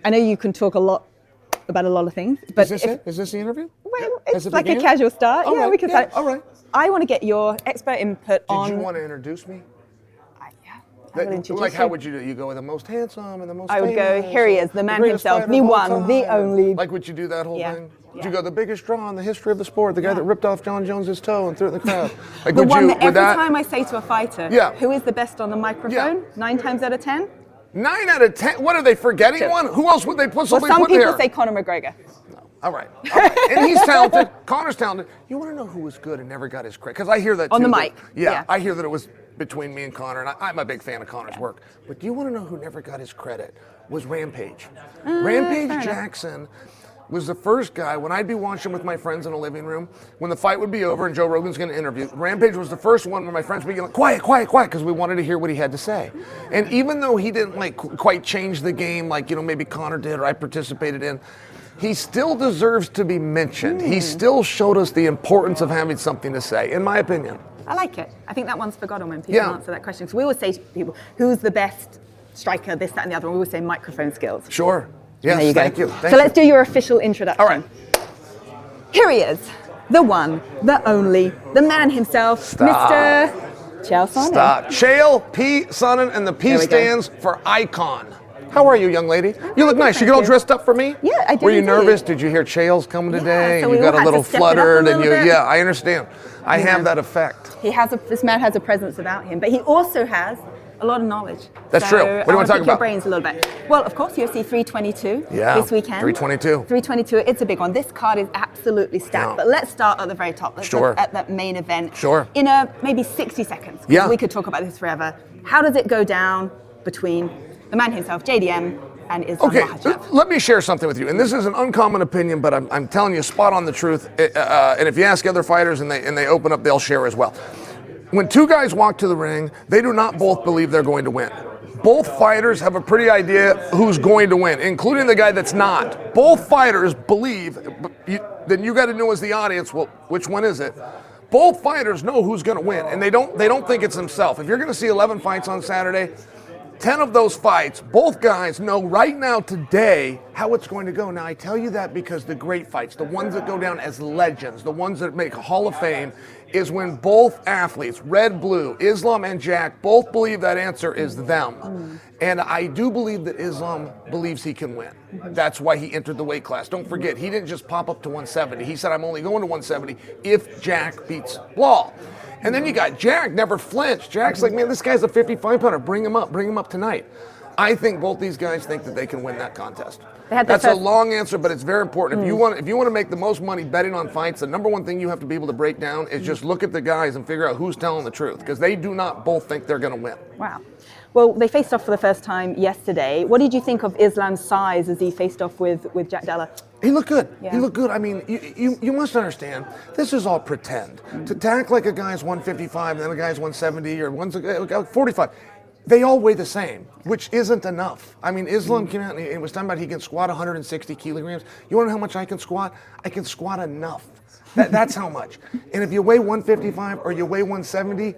I know you can talk a lot about a lot of things, but Is this the interview? Well, it's like a casual start. All right. We can start. All right. I want to get your expert input on. Did you want to introduce me? I will introduce Like, how would you do? You go with the most handsome and the most I would go, famous, here he is, the man himself, fighter the of all one, the time. only. Like, would you do that whole thing? Yeah. Would you go, the biggest draw in the history of the sport, the guy that ripped off John Jones's toe and threw it in the crowd? Like, The would one you, that would every that, time I say to a fighter, who is the best on the microphone, 9 times out of 10? 9 out of 10? What, are they forgetting one? Who else would they put Well, somebody some put there? people say Conor McGregor. All right. And he's talented. Connor's talented. You want to know who was good and never got his credit? Because I hear that too. On the mic. Yeah, I hear that it was between me and Connor, and I'm a big fan of Connor's work. But do you want to know who never got his credit? Was Rampage. Rampage Jackson was the first guy, when I'd be watching with my friends in a living room, when the fight would be over and Joe Rogan's going to interview, Rampage was the first one where my friends would be like, quiet, because we wanted to hear what he had to say. And even though he didn't like quite change the game like, maybe Connor did or I participated in, he still deserves to be mentioned. He still showed us the importance of having something to say, in my opinion. I like it. I think that one's forgotten when people answer that question. So we always say to people, who's the best striker, this, that, and the other. We always say microphone skills. Sure. Yes, there you thank go. you. So let's do your official introduction. All right. Here he is, the one, the only, the man himself, Mr. Chael Sonnen. Stop. Chael P. Sonnen, and the P stands for icon. How are you, young lady? You look nice. You get all dressed up for me? Yeah, I did. Were you nervous? Did you hear Chael's coming today? So and you got a little fluttered, and you, bit. I understand. I have that effect. This man has a presence about him, but he also has a lot of knowledge. That's true. What do you want to talk about? Your brains a little bit. Well, of course, UFC 322 this weekend. 322. 322. It's a big one. This card is absolutely stacked. But let's start at the very top. Let's look at that main event. In maybe 60 seconds. We could talk about this forever. How does it go down between the man himself, JDM, and Islam Makhachev? Let me share something with you. And this is an uncommon opinion, but I'm telling you spot on the truth. And if you ask other fighters and they open up, they'll share as well. When two guys walk to the ring, they do not both believe they're going to win. Both fighters have a pretty idea who's going to win, including the guy that's not. Both fighters believe, then you got to know as the audience, well, which one is it? Both fighters know who's going to win, and they don't think it's himself. If you're going to see 11 fights on Saturday, 10 of those fights, both guys know right now, today, how it's going to go. Now, I tell you that because the great fights, the ones that go down as legends, the ones that make a Hall of Fame, is when both athletes, red, blue, Islam and Jack, both believe that answer is them. And I do believe that Islam believes he can win. That's why he entered the weight class. Don't forget, he didn't just pop up to 170. He said, I'm only going to 170 if Jack beats Lawal. And then you got Jack, never flinched. Jack's like, man, this guy's a 55-pounder. Bring him up tonight. I think both these guys think that they can win that contest. That's a long answer, but it's very important. If you want to make the most money betting on fights, the number one thing you have to be able to break down is just look at the guys and figure out who's telling the truth, because they do not both think they're going to win. Wow. Well, they faced off for the first time yesterday. What did you think of Islam's size as he faced off with Jack Della? He looked good. Yeah. He looked good. I mean, you must understand, this is all pretend. To act like a guy's 155 and then a guy's 170 or one's 45. They all weigh the same, which isn't enough. I mean, Islam came out and it was talking about he can squat 160 kilograms. You want to know how much I can squat? I can squat enough. That's how much. And if you weigh 155 or you weigh 170,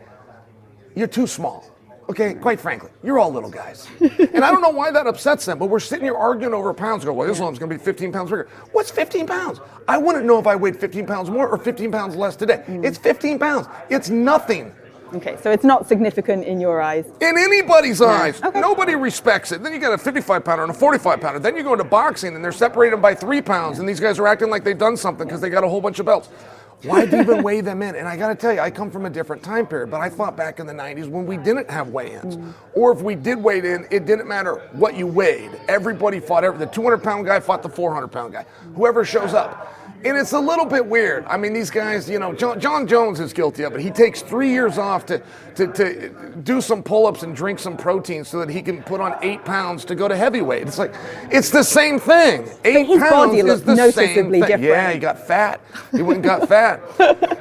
you're too small. Okay, quite frankly, you're all little guys. And I don't know why that upsets them, but we're sitting here arguing over pounds. Well, Islam's going to be 15 pounds bigger. What's 15 pounds? I wouldn't know if I weighed 15 pounds more or 15 pounds less today. It's 15 pounds. It's nothing. Okay, so it's not significant in your eyes? In anybody's eyes. Okay. Nobody respects it. Then you got a 55-pounder and a 45-pounder. Then you go into boxing and they're separated by 3 pounds, and these guys are acting like they've done something because they got a whole bunch of belts. Why even weigh them in? And I got to tell you, I come from a different time period, but I fought back in the 90s when we didn't have weigh-ins. Or if we did weigh in, it didn't matter what you weighed. Everybody fought. The 200-pound guy fought the 400-pound guy. Whoever shows up. And it's a little bit weird. I mean, these guys, John Jones is guilty of it. He takes 3 years off to do some pull-ups and drink some protein so that he can put on 8 pounds to go to heavyweight. It's like, it's the same thing. 8 pounds is the same thing. Different. Yeah, he got fat. He went and got fat.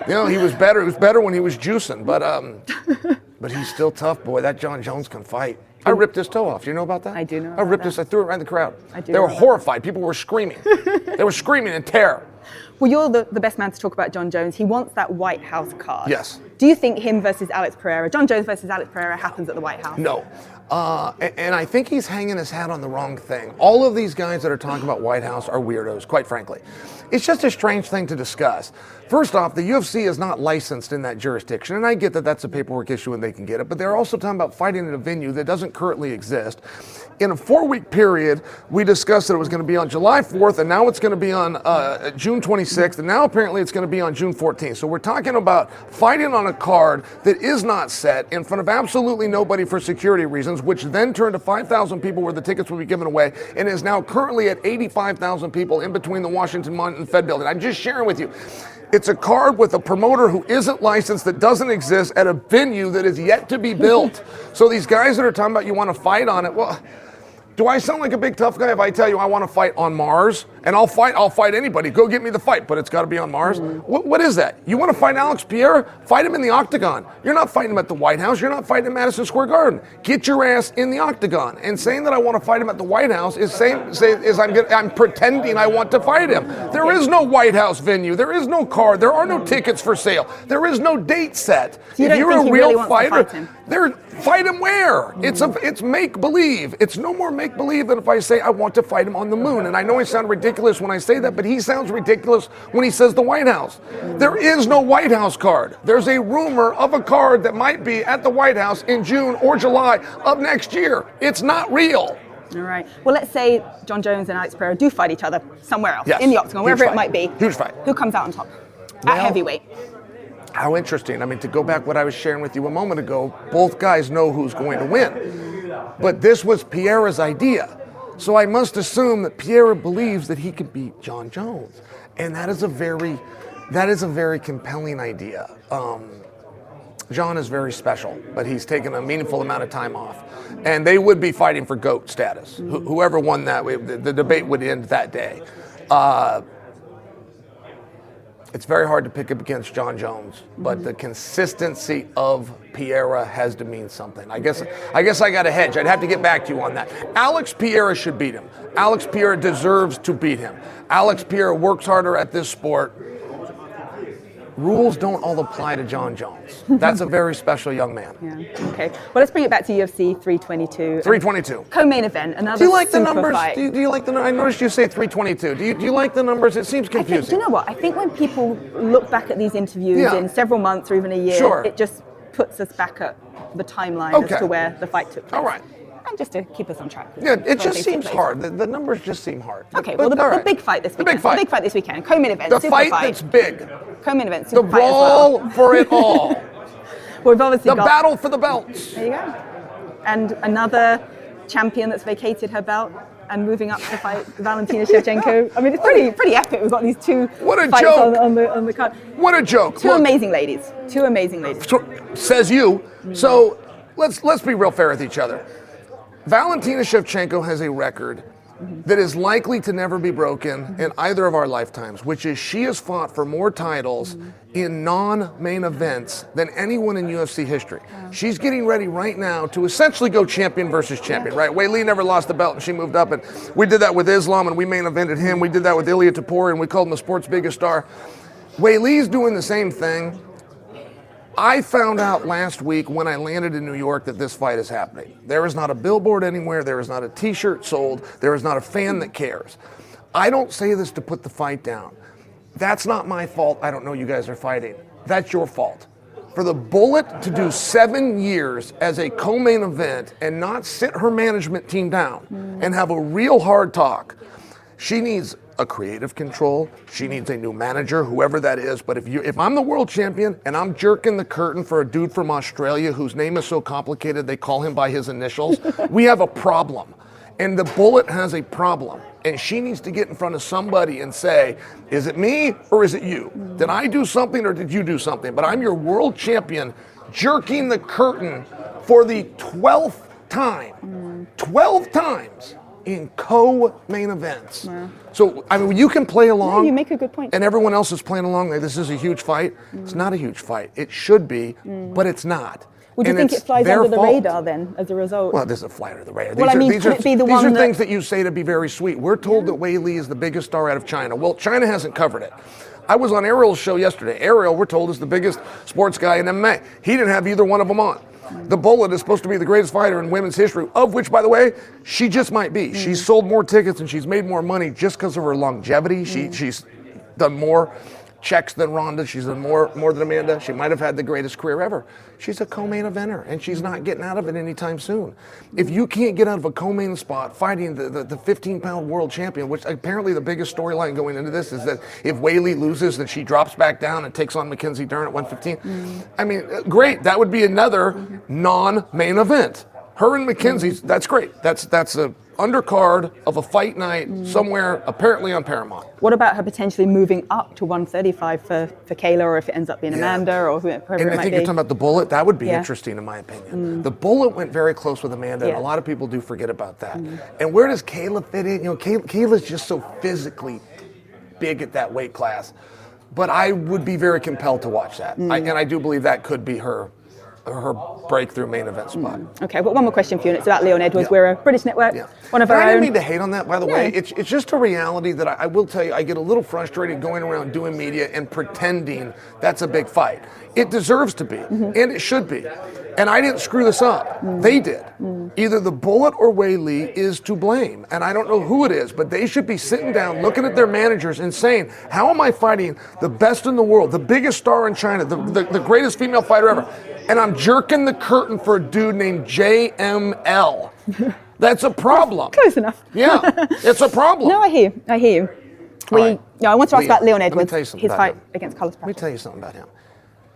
He was better. He was better when he was juicing. But he's still tough, boy. That John Jones can fight. I ripped his toe off. Do you know about that? I do know. I ripped his. I threw it around the crowd. They were horrified. People were screaming. They were screaming in terror. Well, you're the best man to talk about John Jones. He wants that White House card. Yes. Do you think him versus Alex Pereira, John Jones versus Alex Pereira, happens at the White House? No. And I think he's hanging his hat on the wrong thing. All of these guys that are talking about White House are weirdos, quite frankly. It's just a strange thing to discuss. First off, the UFC is not licensed in that jurisdiction, and I get that that's a paperwork issue and they can get it, but they're also talking about fighting at a venue that doesn't currently exist. In a 4-week period, we discussed that it was going to be on July 4th, and now it's going to be on June 26th, and now apparently it's going to be on June 14th. So we're talking about fighting on a card that is not set in front of absolutely nobody for security reasons, which then turned to 5,000 people where the tickets will be given away, and is now currently at 85,000 people in between the Washington Monument and Fed building. I'm just sharing with you. It's a card with a promoter who isn't licensed, that doesn't exist, at a venue that is yet to be built. So these guys that are talking about you want to fight on it, well, do I sound like a big tough guy if I tell you I want to fight on Mars? And I'll fight anybody. Go get me the fight, but it's got to be on Mars. What is that? You want to fight Alex Pereira? Fight him in the octagon. You're not fighting him at the White House. You're not fighting at Madison Square Garden. Get your ass in the octagon. And saying that I want to fight him at the White House is I'm pretending I want to fight him. There is no White House venue. There is no card. There are no tickets for sale. There is no date set. So if you're a real fighter, fight him where? It's make believe. It's no more make believe than if I say I want to fight him on the moon. And I know I sound ridiculous when I say that, but he sounds ridiculous when he says the White House. There is no White House card. There's a rumor of a card that might be at the White House in June or July of next year. It's not real. All right. Well, let's say Jon Jones and Alex Pereira do fight each other somewhere else, in the octagon, wherever it might be. Huge fight. Who comes out on top? At heavyweight. How interesting. I mean, to go back what I was sharing with you a moment ago, both guys know who's going to win. But this was Pereira's idea. So I must assume that Pereira believes that he can beat Jon Jones. And that is a very compelling idea. Jon is very special, but he's taken a meaningful amount of time off. And they would be fighting for GOAT status. Whoever won that, the debate would end that day. It's very hard to pick up against Jon Jones, but the consistency of Pereira has to mean something. I guess I got a hedge. I'd have to get back to you on that. Alex Pereira should beat him. Alex Pereira deserves to beat him. Alex Pereira works harder at this sport. Rules don't all apply to Jon Jones. That's a very special young man. Yeah. Okay. Well, let's bring it back to UFC 322. 322. Co-main event. Another. Do you like the super numbers? Fight. Do you like the? I noticed you say 322. Do you like the numbers? It seems confusing. Do you know what? I think when people look back at these interviews in several months or even a year, it just puts us back at the timeline as to where the fight took place. All right. And just to keep us on track. Yeah, it just seems hard. The numbers just seem hard. Okay, well, the big fight this weekend. The big fight this weekend. Co-main event. The fight that's big. Co-main event. Super the brawl fight as well. for it all. We've obviously the battle for the belts. There you go. And another champion that's vacated her belt and moving up to fight Valentina Shevchenko. I mean, it's pretty epic. We've got these two fights on the card. What a joke. Two amazing ladies. Says you. So let's be real fair with each other. Valentina Shevchenko has a record that is likely to never be broken in either of our lifetimes, which is she has fought for more titles in non-main events than anyone in UFC history. She's getting ready right now to essentially go champion versus champion, right? Weili never lost the belt and she moved up, and we did that with Islam and we main evented him. We did that with Ilia Topuria and we called him the sport's biggest star. Weili's doing the same thing. I found out last week when I landed in New York that this fight is happening. There is not a billboard anywhere. There is not a t-shirt sold. There is not a fan that cares. I don't say this to put the fight down. That's not my fault. I don't know you guys are fighting. That's your fault. For the Bullet to do 7 years as a co-main event and not sit her management team down and have a real hard talk, she needs a creative control. She needs a new manager, whoever that is. But if I'm the world champion and I'm jerking the curtain for a dude from Australia whose name is so complicated they call him by his initials, we have a problem. And the Bullet has a problem. And she needs to get in front of somebody and say, is it me or is it you? Did I do something or did you do something? But I'm your world champion jerking the curtain for the 12th time. 12 times. In co-main events. Wow. So, I mean, you can play along. Yeah, you make a good point. And everyone else is playing along like this is a huge fight. It's not a huge fight. It should be, but it's not. Would you think it flies under the radar then, as a result? Well, it doesn't fly under the radar. These are things that you say to be very sweet. We're told that Weili is the biggest star out of China. Well, China hasn't covered it. I was on Ariel's show yesterday. Ariel, we're told, is the biggest sports guy in MMA. He didn't have either one of them on. The Bullet is supposed to be the greatest fighter in women's history, of which, by the way, she just might be. She's sold more tickets and she's made more money just because of her longevity. She's done more checks than Ronda. She's done more than Amanda. She might have had the greatest career ever. She's a co-main eventer, and she's not getting out of it anytime soon. If you can't get out of a co-main spot fighting the 15-pound world champion, which apparently the biggest storyline going into this is that if Weili loses, then she drops back down and takes on Mackenzie Dern at 115. I mean, great. That would be another non-main event. Her and Mackenzie's, that's great. That's a undercard of a fight night somewhere apparently on Paramount. What about her potentially moving up to 135 for Kayla, or if it ends up being Amanda, or whoever it might be? And I think you're talking about the Bullet. That would be interesting in my opinion. The Bullet went very close with Amanda, and a lot of people do forget about that. And where does Kayla fit in? You know, Kayla's just so physically big at that weight class. But I would be very compelled to watch that. And I do believe that could be her breakthrough main event spot. Okay, but one more question for you, and it's about Leon Edwards. We're a British network, one of our own. I didn't mean to hate on that, by the way. It's just a reality that I will tell you, I get a little frustrated going around doing media and pretending that's a big fight. It deserves to be, and it should be. And I didn't screw this up. They did. Either the Bullet or Weili is to blame. And I don't know who it is, but they should be sitting down, looking at their managers and saying, how am I fighting the best in the world, the biggest star in China, the greatest female fighter ever, and I'm jerking the curtain for a dude named JML. That's a problem. Close enough. Yeah, it's a problem. No, I hear you. I want to ask about Leon Edwards, his fight against Carlos Pratt. Let me tell you something about him.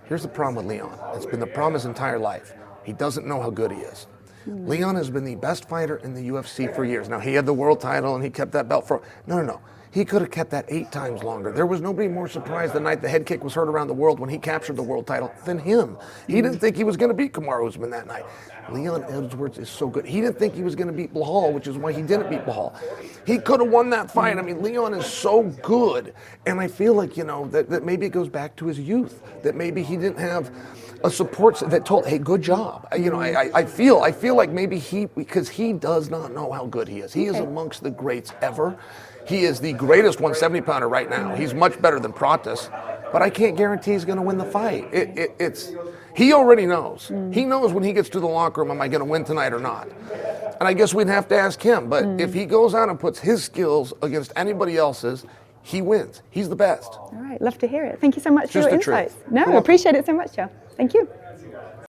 Here's the problem with Leon. It's been the problem his entire life. He doesn't know how good he is. Leon has been the best fighter in the UFC for years. Now, he had the world title and he kept that belt for... No. He could have kept that 8 times longer. There was nobody more surprised the night the head kick was heard around the world when he captured the world title than him. He didn't think he was going to beat Kamaru Usman that night. Leon Edwards is so good. He didn't think he was going to beat Blahal, which is why he didn't beat Blahal. He could have won that fight. I mean, Leon is so good. And I feel like, that maybe it goes back to his youth, that maybe he didn't have a support that told, hey, good job. I feel like maybe because he does not know how good he is. He is amongst the greats ever. He is the greatest 170-pounder right now. He's much better than Pratis, but I can't guarantee he's going to win the fight. He already knows. He knows when he gets to the locker room, am I going to win tonight or not? And I guess we'd have to ask him. But if he goes out and puts his skills against anybody else's, he wins. He's the best. All right, love to hear it. Thank you so much for your insights. No, I appreciate it so much, Joe. Thank you.